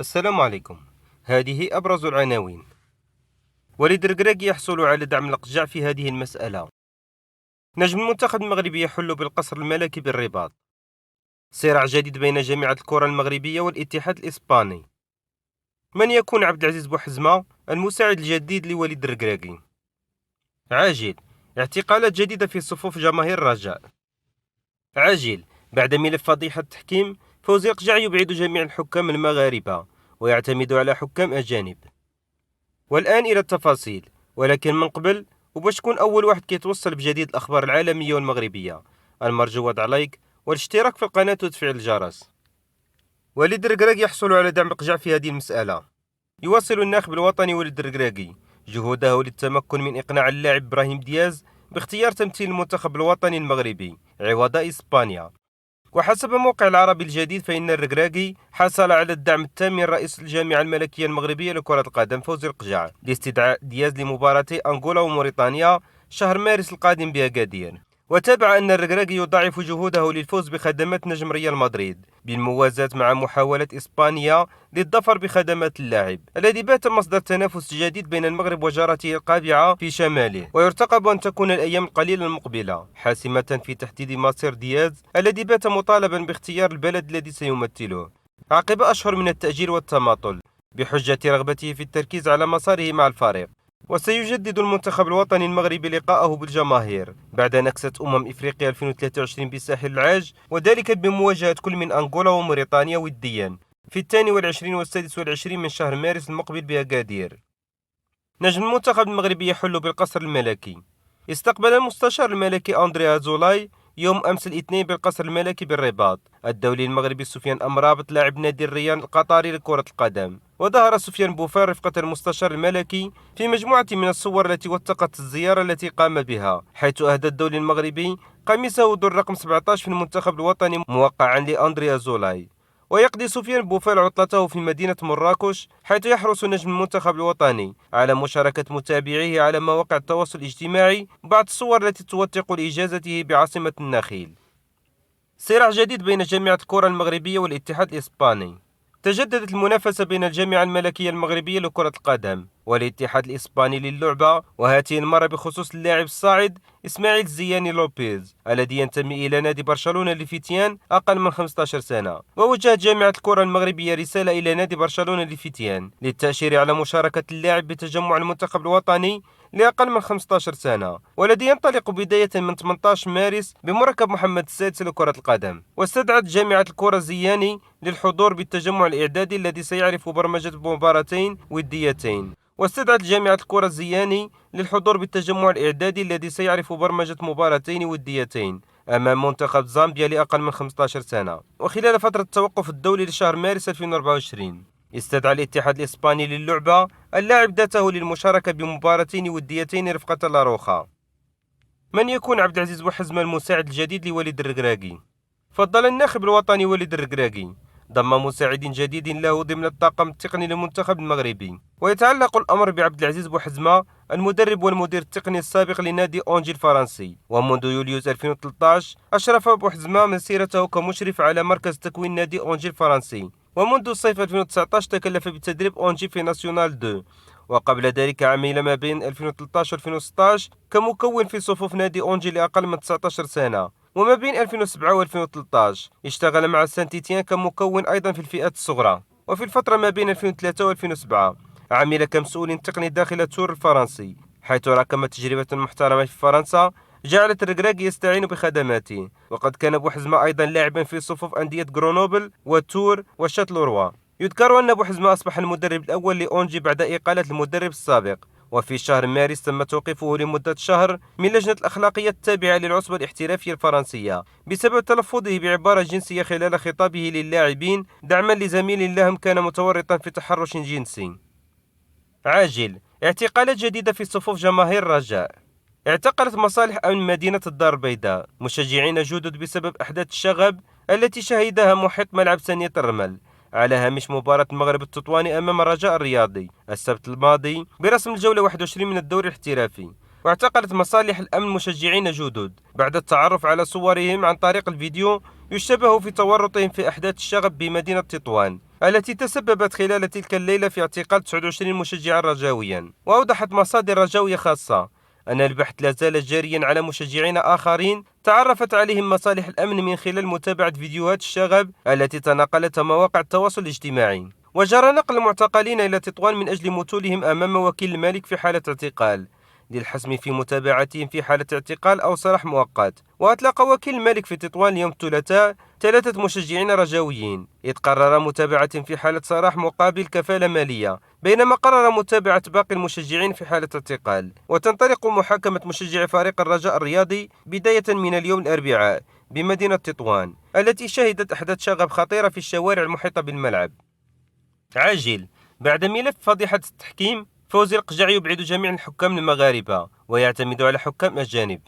السلام عليكم. هذه أبرز العناوين. وليد ركراكي يحصل على دعم الأقجع في هذه المسألة. نجم المنتخب المغربي يحل بالقصر الملكي بالرباط. صراع جديد بين جامعة الكرة المغربية والاتحاد الإسباني. من يكون عبد العزيز بوحزمة المساعد الجديد لوليد الركراكي؟ عاجل، اعتقالات جديدة في صفوف جماهير الرجاء. عاجل، بعد ملف فضيحة التحكيم، فوزي القجع يبعد جميع الحكام المغاربة ويعتمد على حكام أجانب. والآن إلى التفاصيل، ولكن من قبل وباش تكون أول واحد كيتوصل بجديد الأخبار العالمية والمغربية، المرجو وضع لايك والاشتراك في القناة وتفعيل الجرس. وليد الركراكي يحصل على دعم القجع في هذه المسألة. يواصل الناخب الوطني وليد الركراكي جهوده للتمكن من إقناع اللاعب إبراهيم دياز باختيار تمثيل المنتخب الوطني المغربي عوض إسبانيا. وحسب موقع العربي الجديد فإن الركراكي حصل على الدعم التام من رئيس الجامعة الملكية المغربية لكرة القدم فوزي القجع لاستدعاء دياز لمباراتي أنغولا وموريتانيا شهر مارس القادم بأكادير. وتابع أن الركراكي يضاعف جهوده للفوز بخدمات نجم ريال مدريد بالموازاة مع محاولة إسبانيا للظفر بخدمات اللاعب الذي بات مصدر تنافس جديد بين المغرب وجارته القابعة في شماله. ويرتقب أن تكون الأيام القليلة المقبلة حاسمة في تحديد مصير دياز الذي بات مطالبا باختيار البلد الذي سيمثله عقب أشهر من التأجيل والتماطل بحجة رغبته في التركيز على مساره مع الفريق. وسيجدد المنتخب الوطني المغربي لقاءه بالجماهير بعد نكسة إفريقيا 2023 بساحل العاج، وذلك بمواجهة كل من أنغولا وموريتانيا وديا في 22 و26 من شهر مارس المقبل بأكادير. نجم المنتخب المغربي يحل بالقصر الملكي. استقبل المستشار الملكي أندريا زولاي يوم أمس الاثنين بالقصر الملكي بالرباط الدولي المغربي سفيان أمرابط لاعب نادي الريان القطري لكرة القدم. وظهر سفيان بوفال رفقة المستشار الملكي في مجموعة من الصور التي وثقت الزيارة التي قام بها، حيث أهدى الدولي المغربي قميصه ذو الرقم 17 في المنتخب الوطني موقعا لأندريا زولاي. ويقضي سفيان بوفال عطلته في مدينة مراكش، حيث يحرص نجم المنتخب الوطني على مشاركة متابعيه على مواقع التواصل الاجتماعي بعض الصور التي توثق لإجازته بعاصمة النخيل. صراع جديد بين جامعة الكرة المغربية والاتحاد الإسباني. تجددت المنافسة بين الجامعة الملكية المغربية لكرة القدم والاتحاد الإسباني للعبة، وهذه المرة بخصوص اللاعب الصاعد إسماعيل زياني لوبيز الذي ينتمي إلى نادي برشلونة لفتيان أقل من 15 سنة. ووجهت جامعة الكرة المغربية رسالة إلى نادي برشلونة لفتيان للتأشير على مشاركة اللاعب بتجمع المنتخب الوطني لأقل من 15 سنة، والذي ينطلق بداية من 18 مارس بمركب محمد السادس لكرة القدم. واستدعت جامعة الكرة زياني للحضور بالتجمع الإعدادي الذي سيعرف برمجة مباراتين وديتين. واستدعت جامعة الكرة الزياني للحضور بالتجمع الإعدادي الذي سيعرف برمجة مباراتين وديتين أمام منتخب زامبيا لأقل من 15 سنة، وخلال فترة التوقف الدولي لشهر مارس 2024. استدعى الاتحاد الإسباني للعبة اللاعب ذاته للمشاركة بمباراتين وديتين رفقة لاروخا. من يكون عبد العزيز بوحزمة المساعد الجديد لوليد الركراكي؟ فضل الناخب الوطني وليد الركراكي ضم مساعد جديد له ضمن الطاقم التقني للمنتخب المغربي، ويتعلق الأمر بعبد العزيز بوحزمة المدرب والمدير التقني السابق لنادي أونجي الفرنسي. ومنذ يوليوز 2013 أشرف بوحزمة مسيرته كمشرف على مركز تكوين نادي أونجي الفرنسي، ومنذ صيف 2019 تكلف بتدريب أونجي في ناسيونال 2، وقبل ذلك عمل ما بين 2013 و 2016 كمكون في صفوف نادي أونجي لأقل من 19 سنة. وما بين 2007 و 2013 اشتغل مع سانتيتيان كمكون أيضا في الفئات الصغرى. وفي الفترة ما بين 2003 و 2007 عمل كمسؤول تقني داخل تور الفرنسي، حيث راكم تجربة محترمة في فرنسا جعلت الركراكي يستعين بخدماته. وقد كان بوحزمة أيضا لاعبا في صفوف أندية غرونوبل وتور وشاتلوروا. يذكر أن بوحزمة أصبح المدرب الأول لأونجي بعد إقالة المدرب السابق، وفي شهر مارس تم توقيفه لمدة شهر من لجنة الأخلاقية التابعة للعصبة الاحترافية الفرنسية بسبب تلفظه بعبارة جنسية خلال خطابه للاعبين دعما لزميل لهم كان متورطا في تحرش جنسي. عاجل، اعتقالات جديدة في صفوف جماهير الرجاء. اعتقلت مصالح أمن مدينة الدار البيضاء مشجعين جدد بسبب أحداث الشغب التي شهدها محيط ملعب ثانية الرمل على هامش مباراة المغرب التطواني أمام الرجاء الرياضي السبت الماضي برسم الجولة 21 من الدوري الاحترافي. واعتقلت مصالح الأمن مشجعين جدد بعد التعرف على صورهم عن طريق الفيديو يشتبه في تورطهم في أحداث الشغب بمدينة تطوان التي تسببت خلال تلك الليلة في اعتقال 29 مشجعا رجاويا. وأوضحت مصادر رجاوية خاصة أن البحث لا زال جاريا على مشجعين آخرين تعرفت عليهم مصالح الأمن من خلال متابعة فيديوهات الشغب التي تناقلتها مواقع التواصل الاجتماعي. وجرى نقل المعتقلين إلى تطوان من أجل مثولهم أمام وكيل الملك في حالة اعتقال للحسم في متابعتهم في حالة اعتقال أو سراح مؤقت. وأطلق وكيل الملك في تطوان اليوم الثلاثاء 3 مشجعين رجاويين، إذ قرر متابعتهم في حالة سراح مقابل كفالة مالية، بينما قرر متابعة باقي المشجعين في حالة اعتقال. وتنطلق محاكمة مشجعي فريق الرجاء الرياضي بداية من اليوم الأربعاء بمدينة تطوان، التي شهدت أحداث شغب خطيرة في الشوارع المحيطة بالملعب. عاجل. بعد ملف فضيحة التحكيم، فوزي القجع يبعد جميع الحكام المغاربة ويعتمد على حكام أجانب.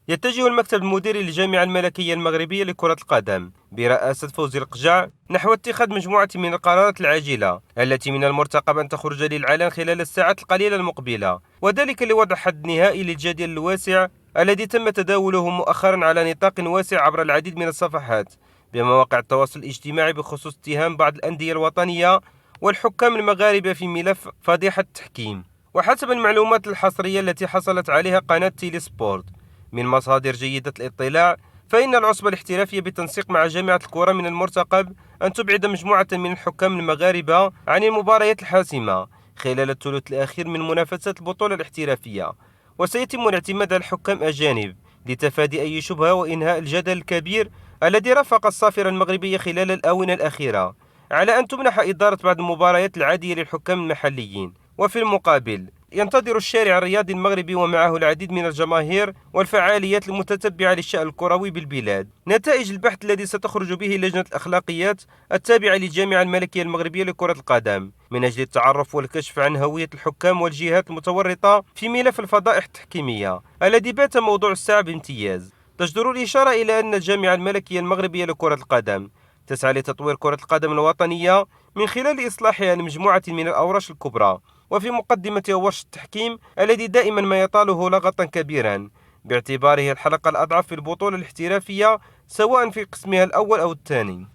يتجه المكتب المديري للجامعة الملكية المغربية لكرة القدم برئاسة فوزي القجع نحو اتخاذ مجموعة من القرارات العاجلة التي من المرتقب أن تخرج للعلن خلال الساعات القليلة المقبلة، وذلك لوضع حد نهائي للجدل الواسع الذي تم تداوله مؤخرا على نطاق واسع عبر العديد من الصفحات بمواقع التواصل الاجتماعي بخصوص اتهام بعض الأندية الوطنية والحكام المغاربة في ملف فضيحة التحكيم. وحسب المعلومات الحصرية التي حصلت عليها قناة تيلي سبورت من مصادر جيدة الاطلاع، فإن العصبة الاحترافية بالتنسيق مع جامعة الكرة من المرتقب أن تبعد مجموعة من الحكام المغاربة عن المباريات الحاسمة خلال الثلث الأخير من منافسات البطولة الاحترافية، وسيتم الاعتماد على حكام أجانب لتفادي أي شبهة وإنهاء الجدل الكبير الذي رافق الصافرة المغربية خلال الآونة الأخيرة على أن تمنح إدارة بعض المباريات العادية للحكام المحليين. وفي المقابل ينتظر الشارع الرياضي المغربي ومعه العديد من الجماهير والفعاليات المتتبعة للشأن الكروي بالبلاد نتائج البحث الذي ستخرج به لجنة الأخلاقيات التابعة للجامعة الملكية المغربية لكرة القدم من أجل التعرف والكشف عن هوية الحكام والجهات المتورطة في ملف الفضائح التحكيمية الذي بات موضوع الساعة بامتياز. تجدر الإشارة إلى أن الجامعة الملكية المغربية لكرة القدم تسعى لتطوير كرة القدم الوطنية من خلال إصلاحها لمجموعة من الأوراش الكبرى، وفي مقدمتها ورش التحكيم الذي دائما ما يطاله لغطا كبيرا باعتباره الحلقة الأضعف في البطولة الاحترافية سواء في قسمها الأول أو الثاني.